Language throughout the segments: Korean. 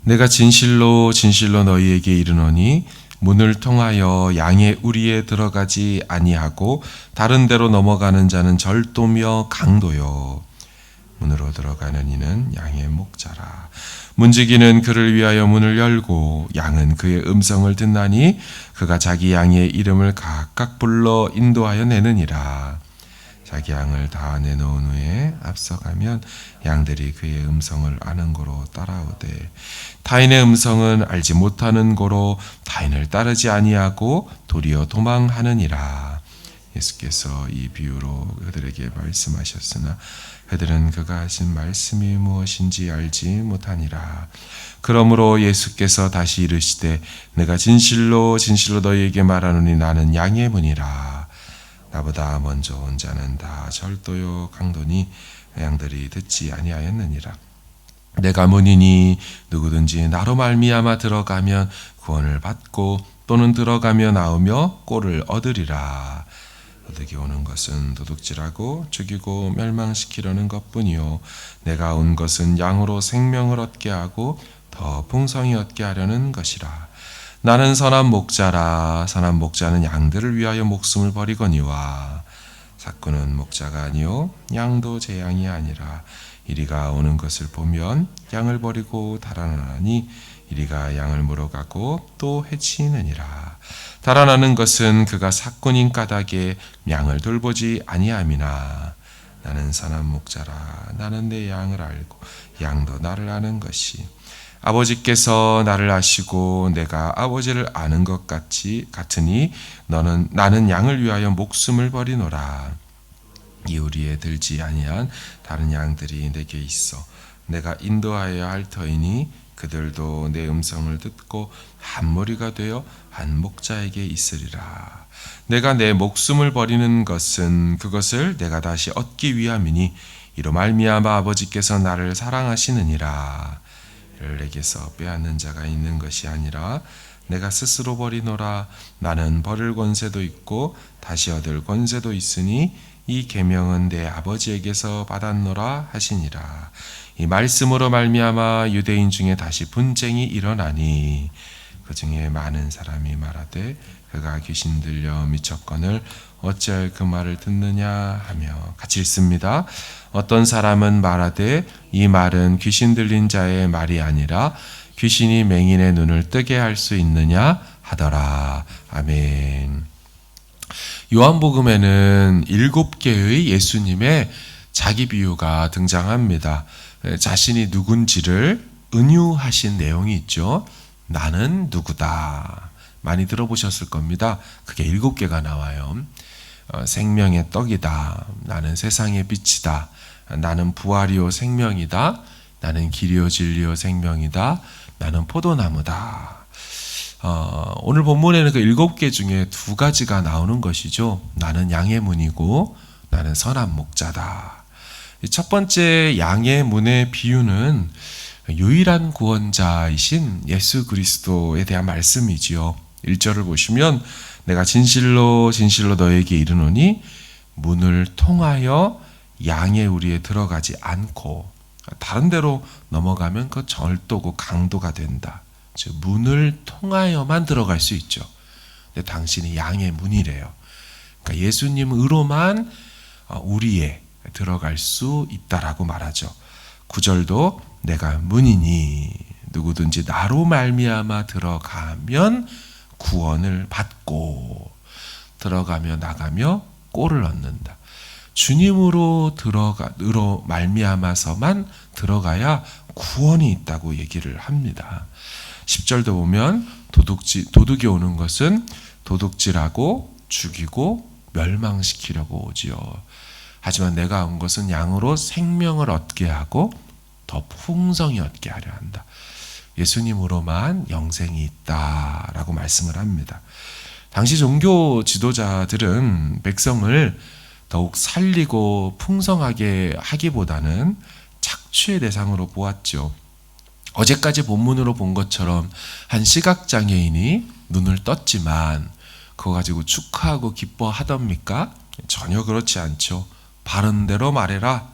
내가 진실로 진실로 너희에게 이르노니 문을 통하여 양의 우리에 들어가지 아니하고 다른 데로 넘어가는 자는 절도며 강도요. 문으로 들어가는 이는 양의 목자라. 문지기는 그를 위하여 문을 열고 양은 그의 음성을 듣나니 그가 자기 양의 이름을 각각 불러 인도하여 내느니라. 자기 양을 다 내놓은 후에 앞서가면 양들이 그의 음성을 아는 고로 따라오되 타인의 음성은 알지 못하는 고로 타인을 따르지 아니하고 도리어 도망하느니라. 예수께서 이 비유로 그들에게 말씀하셨으나 그들은 그가 하신 말씀이 무엇인지 알지 못하니라. 그러므로 예수께서 다시 이르시되 내가 진실로 진실로 너희에게 말하노니 나는 양의 문이라. 나보다 먼저 온 자는 다 절도요 강도니 양들이 듣지 아니하였느니라. 내가 문이니 누구든지 나로 말미암아 들어가면 구원을 받고 또는 들어가며 나오며 꼴을 얻으리라. 도둑이 오는 것은 도둑질하고 죽이고 멸망시키려는 것뿐이요 내가 온 것은 양으로 생명을 얻게 하고 더 풍성히 얻게 하려는 것이라. 나는 선한 목자라. 선한 목자는 양들을 위하여 목숨을 버리거니와 삭구는 목자가 아니요 양도 제 양이 아니라 이리가 오는 것을 보면 양을 버리고 달아나니 이리가 양을 물어가고 또 해치느니라. 달아나는 것은 그가 삭군인 까닭에 양을 돌보지 아니함이나 나는 선한 목자라. 나는 내 양을 알고 양도 나를 아는 것이 아버지께서 나를 아시고 내가 아버지를 아는 것 같으니 나는 양을 위하여 목숨을 버리노라. 이 우리에 들지 아니한 다른 양들이 내게 있어 내가 인도하여야 할 터이니 그들도 내 음성을 듣고 한 무리가 되어 한 목자에게 있으리라. 내가 내 목숨을 버리는 것은 그것을 내가 다시 얻기 위함이니 이로 말미암아 아버지께서 나를 사랑하시느니라. 이를 내게서 빼앗는 자가 있는 것이 아니라 내가 스스로 버리노라. 나는 버릴 권세도 있고 다시 얻을 권세도 있으니 이 계명은 내 아버지에게서 받았노라 하시니라. 이 말씀으로 말미암아 유대인 중에 다시 분쟁이 일어나니 그 중에 많은 사람이 말하되 그가 귀신 들려 미쳤거늘 어찌할 그 말을 듣느냐 하며 같이 읽습니다. 어떤 사람은 말하되 이 말은 귀신 들린 자의 말이 아니라 귀신이 맹인의 눈을 뜨게 할 수 있느냐 하더라. 아멘. 요한복음에는 7개의 예수님의 자기 비유가 등장합니다. 자신이 누군지를 은유하신 내용이 있죠. 나는 누구다. 많이 들어보셨을 겁니다. 그게 7개가 나와요. 생명의 떡이다. 나는 세상의 빛이다. 나는 부활이요 생명이다. 나는 길이요 진리요 생명이다. 나는 포도나무다. 오늘 본문에는 그 7개 중에 2가지가 나오는 것이죠. 나는 양의 문이고 나는 선한 목자다. 첫 번째 양의 문의 비유는 유일한 구원자이신 예수 그리스도에 대한 말씀이지요. 1절을 보시면 내가 진실로 진실로 너에게 이르노니 문을 통하여 양의 우리에 들어가지 않고 다른 데로 넘어가면 그 절도고 강도가 된다. 즉 문을 통하여만 들어갈 수 있죠. 근데 당신이 양의 문이래요. 그러니까 예수님으로만 우리에 들어갈 수 있다라고 말하죠. 9절도 내가 문이니 누구든지 나로 말미암아 들어가면 구원을 받고 들어가며 나가며 꼴을 얻는다. 주님으로 말미암아서만 들어가야 구원이 있다고 얘기를 합니다. 10절도 보면 도둑이 오는 것은 도둑질하고 죽이고 멸망시키려고 오지요. 하지만 내가 온 것은 양으로 생명을 얻게 하고 더 풍성히 얻게 하려 한다. 예수님으로만 영생이 있다라고 말씀을 합니다. 당시 종교 지도자들은 백성을 더욱 살리고 풍성하게 하기보다는 착취의 대상으로 보았죠. 어제까지 본문으로 본 것처럼 한 시각장애인이 눈을 떴지만 그거 가지고 축하하고 기뻐하답니까? 전혀 그렇지 않죠. 바른 대로 말해라.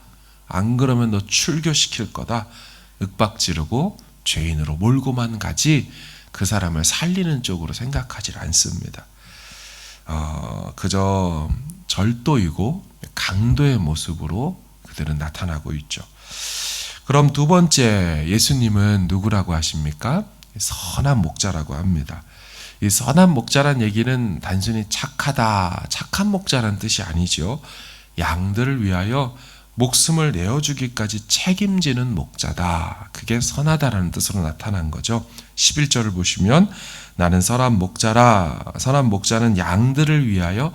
안 그러면 너 출교시킬 거다. 윽박 지르고 죄인으로 몰고만 가지 그 사람을 살리는 쪽으로 생각하지 않습니다. 그저 절도이고 강도의 모습으로 그들은 나타나고 있죠. 그럼 두 번째, 예수님은 누구라고 하십니까? 선한 목자라고 합니다. 이 선한 목자란 얘기는 단순히 착하다, 착한 목자란 뜻이 아니죠. 양들을 위하여 목숨을 내어주기까지 책임지는 목자다. 그게 선하다라는 뜻으로 나타난 거죠. 11절을 보시면 나는 선한 목자라. 선한 목자는 양들을 위하여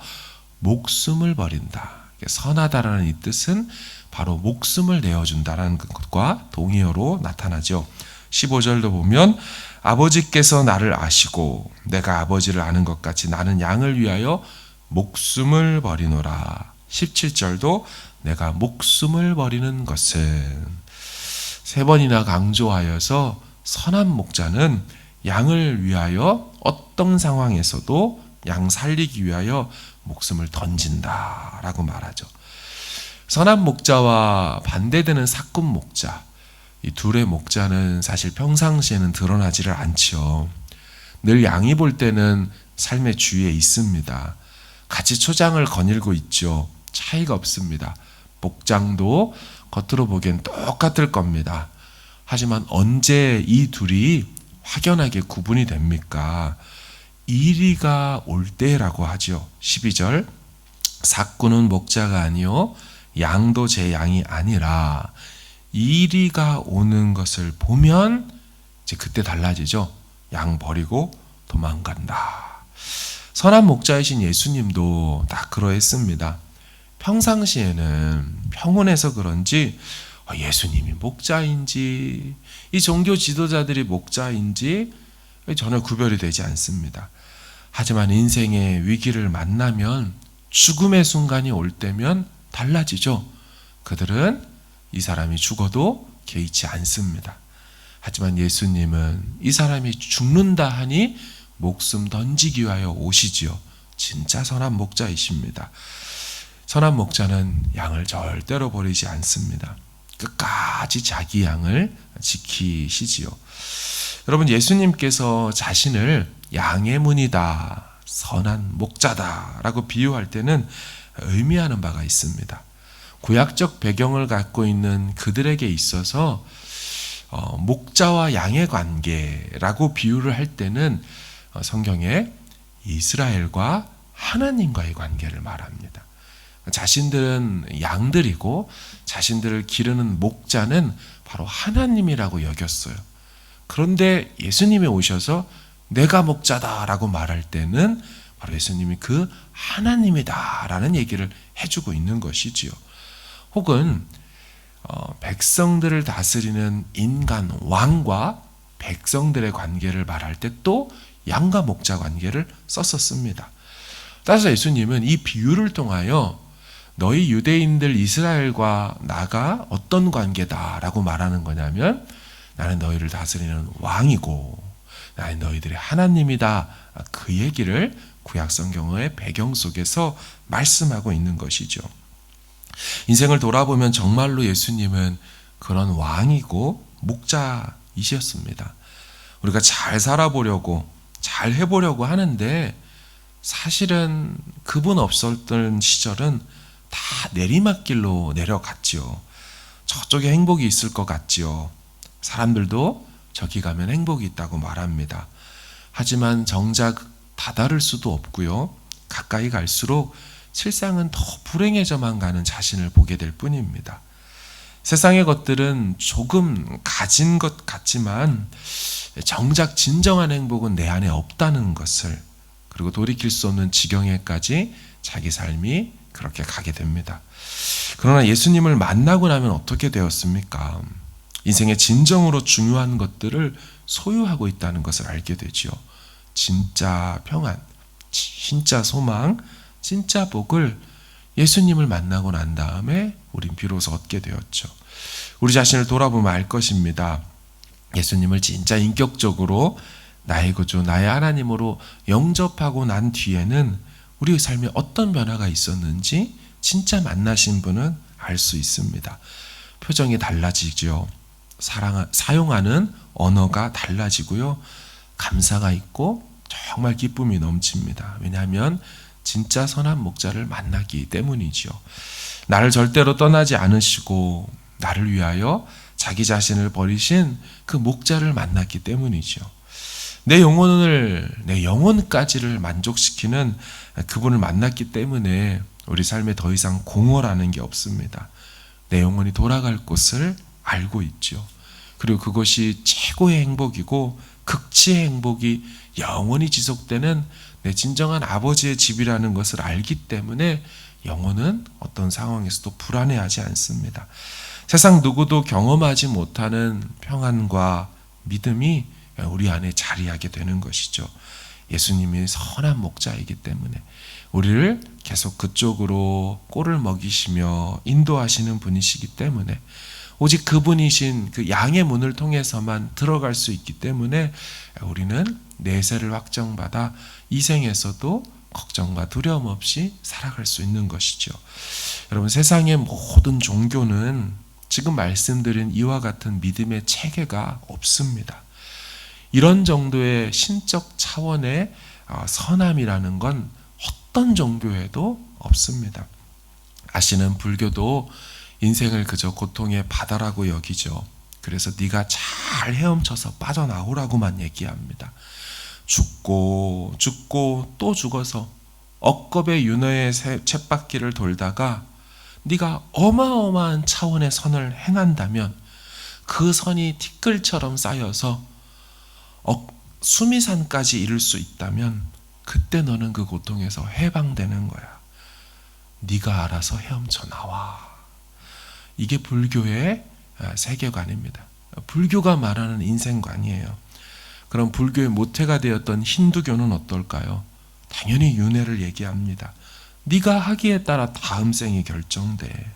목숨을 버린다. 선하다라는 이 뜻은 바로 목숨을 내어준다라는 것과 동의어로 나타나죠. 15절도 보면 아버지께서 나를 아시고 내가 아버지를 아는 것 같이 나는 양을 위하여 목숨을 버리노라. 17절도 내가 목숨을 버리는 것은, 세 번이나 강조하여서 선한 목자는 양을 위하여 어떤 상황에서도 양 살리기 위하여 목숨을 던진다라고 말하죠. 선한 목자와 반대되는 사꾼 목자, 이 둘의 목자는 사실 평상시에는 드러나지를 않죠. 늘 양이 볼 때는 삶의 주위에 있습니다. 같이 초장을 거닐고 있죠. 차이가 없습니다. 목장도 겉으로 보기엔 똑같을 겁니다. 하지만 언제 이 둘이 확연하게 구분이 됩니까? 이리가 올 때라고 하죠. 12절 사꾼은 목자가 아니요 양도 제 양이 아니라 이리가 오는 것을 보면 이제 그때 달라지죠. 양 버리고 도망간다. 선한 목자이신 예수님도 다 그러했습니다. 평상시에는 평온해서 그런지 예수님이 목자인지 이 종교 지도자들이 목자인지 전혀 구별이 되지 않습니다. 하지만 인생의 위기를 만나면, 죽음의 순간이 올 때면 달라지죠. 그들은 이 사람이 죽어도 개의치 않습니다. 하지만 예수님은 이 사람이 죽는다 하니 목숨 던지기 위하여 오시지요. 진짜 선한 목자이십니다. 선한 목자는 양을 절대로 버리지 않습니다. 끝까지 자기 양을 지키시지요. 여러분, 예수님께서 자신을 양의 문이다, 선한 목자다라고 비유할 때는 의미하는 바가 있습니다. 구약적 배경을 갖고 있는 그들에게 있어서 목자와 양의 관계라고 비유를 할 때는 성경에 이스라엘과 하나님과의 관계를 말합니다. 자신들은 양들이고 자신들을 기르는 목자는 바로 하나님이라고 여겼어요. 그런데 예수님이 오셔서 내가 목자다라고 말할 때는 바로 예수님이 그 하나님이다라는 얘기를 해주고 있는 것이지요. 혹은 백성들을 다스리는 인간 왕과 백성들의 관계를 말할 때 또 양과 목자 관계를 썼었습니다. 따라서 예수님은 이 비유를 통하여 너희 유대인들 이스라엘과 나가 어떤 관계다라고 말하는 거냐면, 나는 너희를 다스리는 왕이고 나는 너희들의 하나님이다, 그 얘기를 구약 성경의 배경 속에서 말씀하고 있는 것이죠. 인생을 돌아보면 정말로 예수님은 그런 왕이고 목자이셨습니다. 우리가 잘 살아보려고 잘 해보려고 하는데 사실은 그분 없었던 시절은 다 내리막길로 내려갔지요. 저쪽에 행복이 있을 것 같지요. 사람들도 저기 가면 행복이 있다고 말합니다. 하지만 정작 다다를 수도 없고요. 가까이 갈수록 실상은 더 불행해져만 가는 자신을 보게 될 뿐입니다. 세상의 것들은 조금 가진 것 같지만 정작 진정한 행복은 내 안에 없다는 것을, 그리고 돌이킬 수 없는 지경에까지 자기 삶이 그렇게 가게 됩니다. 그러나 예수님을 만나고 나면 어떻게 되었습니까? 인생의 진정으로 중요한 것들을 소유하고 있다는 것을 알게 되지요. 진짜 평안, 진짜 소망, 진짜 복을 예수님을 만나고 난 다음에 우린 비로소 얻게 되었죠. 우리 자신을 돌아보면 알 것입니다. 예수님을 진짜 인격적으로 나의 구주, 나의 하나님으로 영접하고 난 뒤에는 우리의 삶에 어떤 변화가 있었는지 진짜 만나신 분은 알 수 있습니다. 표정이 달라지죠. 사용하는 언어가 달라지고요. 감사가 있고 정말 기쁨이 넘칩니다. 왜냐하면 진짜 선한 목자를 만나기 때문이죠. 나를 절대로 떠나지 않으시고 나를 위하여 자기 자신을 버리신 그 목자를 만났기 때문이죠. 내 영혼까지를 만족시키는 그분을 만났기 때문에 우리 삶에 더 이상 공허라는 게 없습니다. 내 영혼이 돌아갈 곳을 알고 있죠. 그리고 그것이 최고의 행복이고 극치의 행복이 영원히 지속되는 내 진정한 아버지의 집이라는 것을 알기 때문에 영혼은 어떤 상황에서도 불안해하지 않습니다. 세상 누구도 경험하지 못하는 평안과 믿음이 우리 안에 자리하게 되는 것이죠. 예수님이 선한 목자이기 때문에 우리를 계속 그쪽으로 꼴을 먹이시며 인도하시는 분이시기 때문에 오직 그분이신 그 양의 문을 통해서만 들어갈 수 있기 때문에 우리는 내세를 확정받아 이 생에서도 걱정과 두려움 없이 살아갈 수 있는 것이죠. 여러분, 세상의 모든 종교는 지금 말씀드린 이와 같은 믿음의 체계가 없습니다. 이런 정도의 신적 차원의 선함이라는 건 어떤 종교에도 없습니다. 아시는 불교도 인생을 그저 고통의 바다라고 여기죠. 그래서 네가 잘 헤엄쳐서 빠져나오라고만 얘기합니다. 죽고 또 죽어서 억겁의 윤회의 쳇바퀴를 돌다가 네가 어마어마한 차원의 선을 행한다면 그 선이 티끌처럼 쌓여서 수미산까지 이룰 수 있다면 그때 너는 그 고통에서 해방되는 거야. 네가 알아서 헤엄쳐 나와. 이게 불교의 세계관입니다. 불교가 말하는 인생관이에요. 그럼 불교의 모태가 되었던 힌두교는 어떨까요? 당연히 윤회를 얘기합니다. 네가 하기에 따라 다음 생이 결정돼.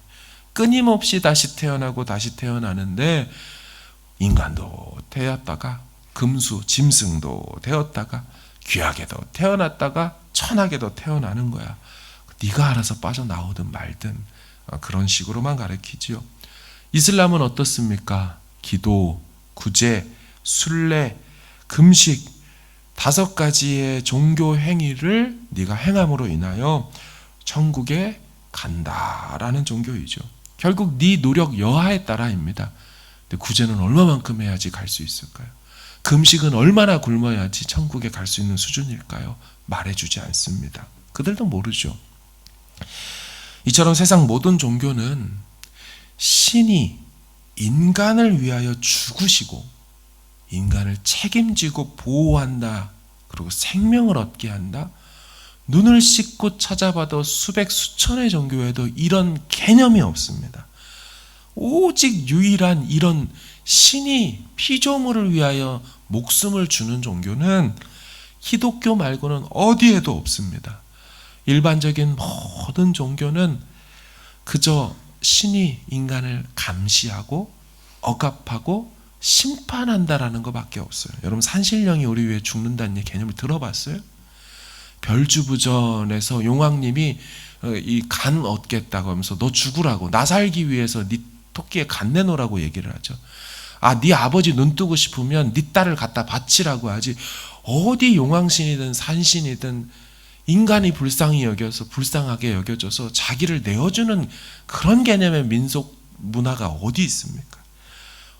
끊임없이 다시 태어나고 다시 태어나는데 인간도 되었다가 금수, 짐승도 되었다가 귀하게도 태어났다가 천하게도 태어나는 거야. 네가 알아서 빠져나오든 말든 그런 식으로만 가르치지요. 이슬람은 어떻습니까? 기도, 구제, 순례, 금식 5가지의 종교 행위를 네가 행함으로 인하여 천국에 간다라는 종교이죠. 결국 네 노력 여하에 따라입니다. 근데 구제는 얼마만큼 해야지 갈 수 있을까요? 금식은 얼마나 굶어야지 천국에 갈 수 있는 수준일까요? 말해주지 않습니다. 그들도 모르죠. 이처럼 세상 모든 종교는 신이 인간을 위하여 죽으시고 인간을 책임지고 보호한다. 그리고 생명을 얻게 한다. 눈을 씻고 찾아봐도 수백 수천의 종교에도 이런 개념이 없습니다. 오직 유일한 이런 신이 피조물을 위하여 목숨을 주는 종교는 기독교 말고는 어디에도 없습니다. 일반적인 모든 종교는 그저 신이 인간을 감시하고 억압하고 심판한다라는 것밖에 없어요. 여러분, 산신령이 우리 위해 죽는다는 개념을 들어봤어요? 별주부전에서 용왕님이 이 간 얻겠다고 하면서 너 죽으라고, 나 살기 위해서 네 토끼에 간 내놓으라고 얘기를 하죠. 네 아버지 눈 뜨고 싶으면 네 딸을 갖다 바치라고 하지, 어디 용왕신이든 산신이든 인간이 불쌍하게 여겨져서 자기를 내어주는 그런 개념의 민속 문화가 어디 있습니까?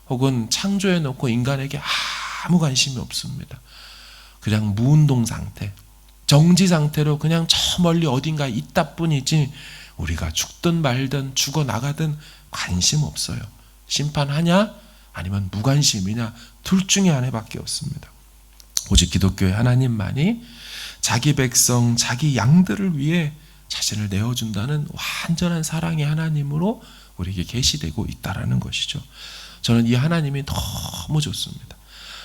혹은 창조해놓고 인간에게 아무 관심이 없습니다. 그냥 무운동 상태, 정지 상태로 그냥 저 멀리 어딘가에 있다 뿐이지 우리가 죽든 말든 죽어나가든 관심 없어요. 심판하냐 아니면 무관심이냐, 둘 중에 하나밖에 없습니다. 오직 기독교의 하나님만이 자기 백성, 자기 양들을 위해 자신을 내어준다는 완전한 사랑의 하나님으로 우리에게 계시되고 있다는 것이죠. 저는 이 하나님이 너무 좋습니다.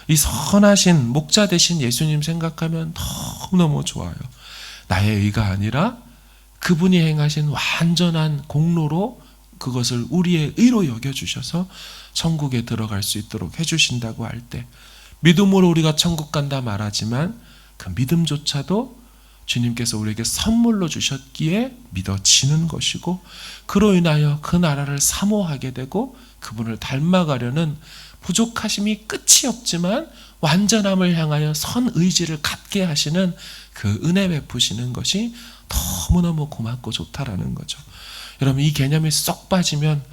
이 선하신 목자 되신 예수님 생각하면 너무너무 좋아요. 나의 의가 아니라 그분이 행하신 완전한 공로로 그것을 우리의 의로 여겨주셔서 천국에 들어갈 수 있도록 해주신다고 할 때, 믿음으로 우리가 천국 간다 말하지만 그 믿음조차도 주님께서 우리에게 선물로 주셨기에 믿어지는 것이고, 그로 인하여 그 나라를 사모하게 되고 그분을 닮아가려는 부족하심이 끝이 없지만 완전함을 향하여 선 의지를 갖게 하시는 그 은혜 베푸시는 것이 너무너무 고맙고 좋다라는 거죠. 여러분, 이 개념이 쏙 빠지면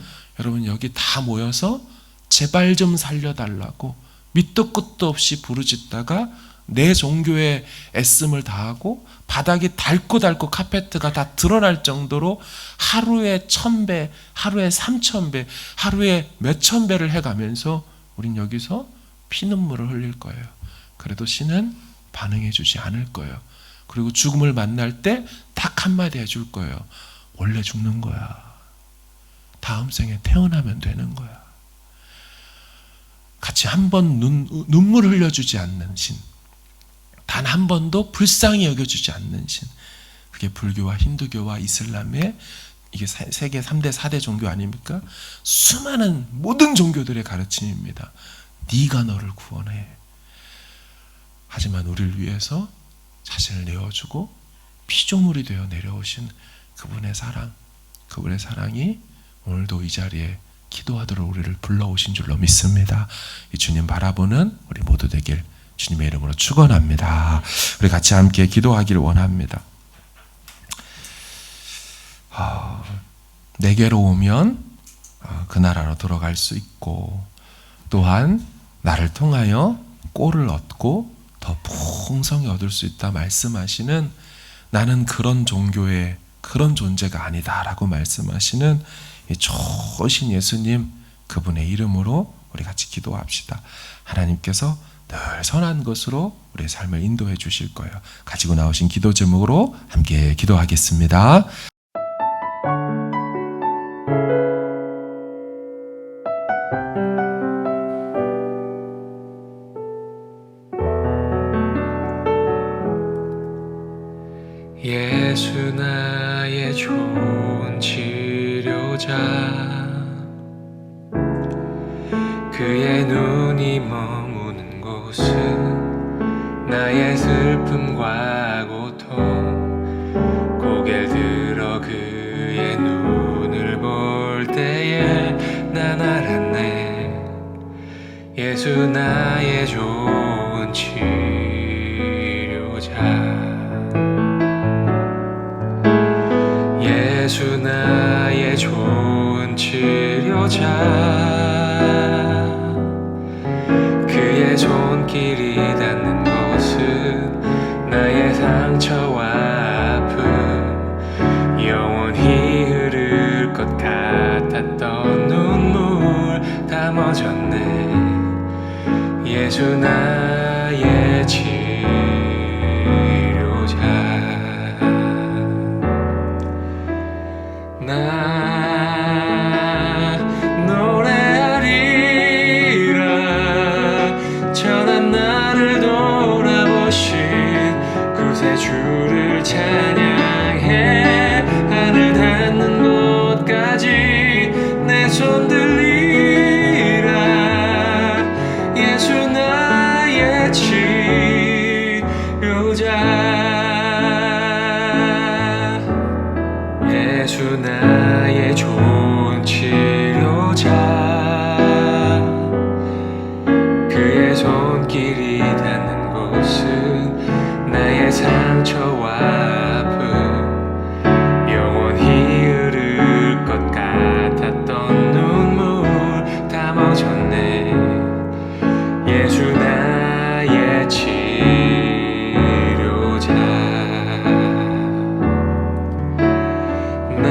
여러분 여기 다 모여서 제발 좀 살려달라고 밑도 끝도 없이 부르짖다가 내 종교에 애씀을 다하고 바닥이 닳고 카페트가 다 드러날 정도로 하루에 1000배, 하루에 3000배, 하루에 몇천 배를 해가면서 우린 여기서 피눈물을 흘릴 거예요. 그래도 신은 반응해 주지 않을 거예요. 그리고 죽음을 만날 때 딱 한마디 해줄 거예요. 원래 죽는 거야. 다음 생에 태어나면 되는 거야. 같이 한 번 눈물 흘려주지 않는 신, 단 한 번도 불쌍히 여겨주지 않는 신, 그게 불교와 힌두교와 이슬람의 이게 세계 3대 4대 종교 아닙니까? 수많은 모든 종교들의 가르침입니다. 네가 너를 구원해. 하지만 우리를 위해서 자신을 내어주고 피조물이 되어 내려오신 그분의 사랑, 그분의 사랑이 오늘도 이 자리에 기도하도록 우리를 불러오신 줄로 믿습니다. 이 주님 바라보는 우리 모두 되길 주님의 이름으로 축원합니다. 우리 같이 함께 기도하기를 원합니다. 내게로 오면 그 나라로 들어갈 수 있고, 또한 나를 통하여 꼴을 얻고 더 풍성히 얻을 수 있다 말씀하시는, 나는 그런 종교의 그런 존재가 아니다라고 말씀하시는 이 좋으신 예수님, 그분의 이름으로 우리 같이 기도합시다. 하나님께서 늘 선한 것으로 우리의 삶을 인도해 주실 거예요. 가지고 나오신 기도 제목으로 함께 기도하겠습니다. 예수 나의 좋은 치료자, 그의 눈이 머무는 곳은 나의 슬픔과 고통, 고개를 들어 그의 눈을 볼 때에 난 알았네. 예수 나의 좋은 치료자, 예수 나의 좋은 치료자, 그의 손길이 닿는 곳은 나의 상처와 아픔, 영원히 흐를 것 같았던 눈물 다 멎었네. 예수 나의 치료자, 나 노래하리라. 전한 나를 돌아보신 구세주를 찬양해. 하늘 닿는 곳까지 내 손 들리라. 예수 나의 치료자, 예수 나의 좋은 치료자, 그의 손길이 닿는 곳은 나의 상처와 아픔, 영원히 흐를 것 같았던 눈물 다 멎었네. 예수 나의 치료자, 나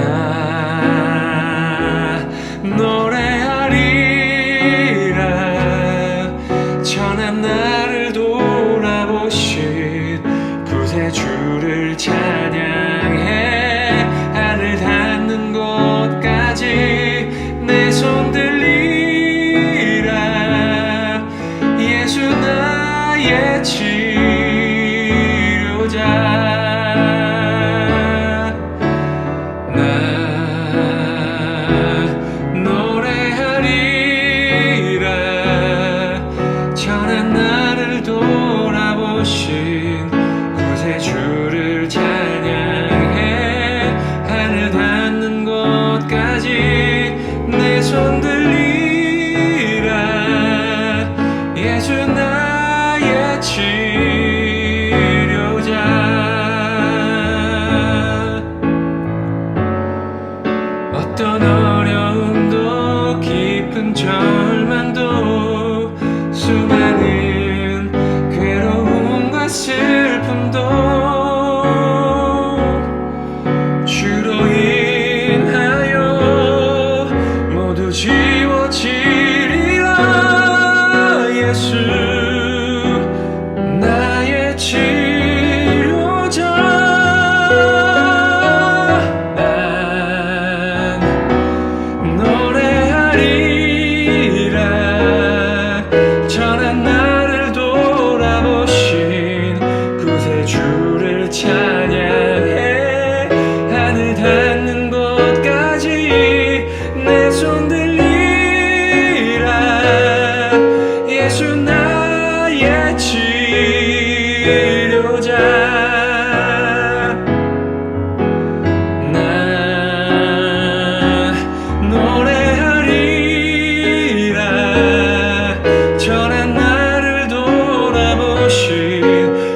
노래하리라. 전한 나를 돌아보신 구세주를 찬양해. 하늘 닿는 곳까지 내 손 들리라. 예수 나의 치료자, 전한 나를 돌아보신 구세주를 찬양해. 하늘 닿는 곳까지 내 손 들리라. 예수 나의 치료자. 어떤 어려움도 깊은 절망도 수많은 괴로움과 슬픔도 주로 인하여 모두 지워지리라. 예수 나의 치료자. 난 노래하리라. 전한 나를 돌아보신 구세주를 찬양해. 하늘 닿는 곳까지 내 손 들리라. 예수 나의 치료자. 나 노래하리라. 전한 나를 돌아보신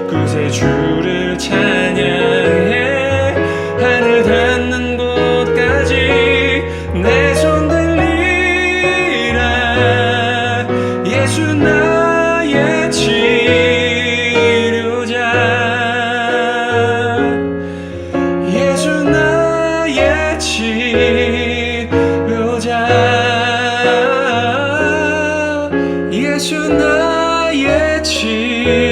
구세주를 찬양해. 하늘 닿는 곳까지 내 손 들리라. 예수 나의 치료자. 예수 나의 치료자. 예수 나의 치료자.